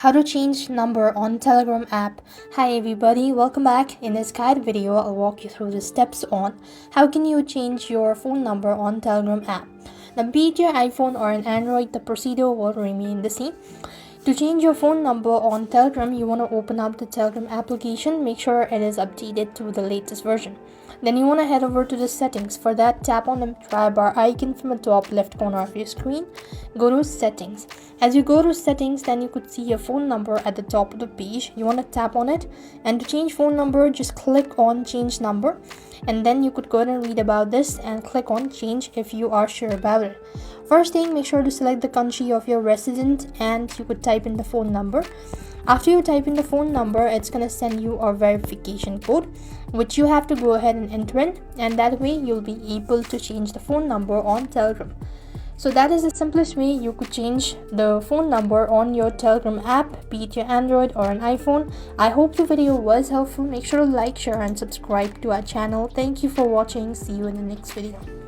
How to change number on Telegram app. Hi everybody, welcome back. In this guide video, I'll walk you through the steps on how can you change your phone number on Telegram app. Now, be it your iPhone or an Android, the procedure will remain the same. To change your phone number on Telegram, you want to open up the Telegram application. Make sure it is updated to the latest version. Then you want to head over to the settings. For that, tap on the try bar icon from the top left corner of your screen. Go to settings. As you go to settings, then you could see your phone number at the top of the page. You want to tap on it, and to change phone number, just click on change number, and then you could go ahead and read about this and click on change if you are sure about it. First thing, make sure to select the country of your resident, and you could type in the phone number. After you type in the phone number, it's going to send you a verification code, which you have to go ahead and enter in, and that way you'll be able to change the phone number on Telegram. So that is the simplest way you could change the phone number on your Telegram app, be it your Android or an iPhone. I hope the video was helpful. Make sure to like, share and subscribe to our channel. Thank you for watching. See you in the next video.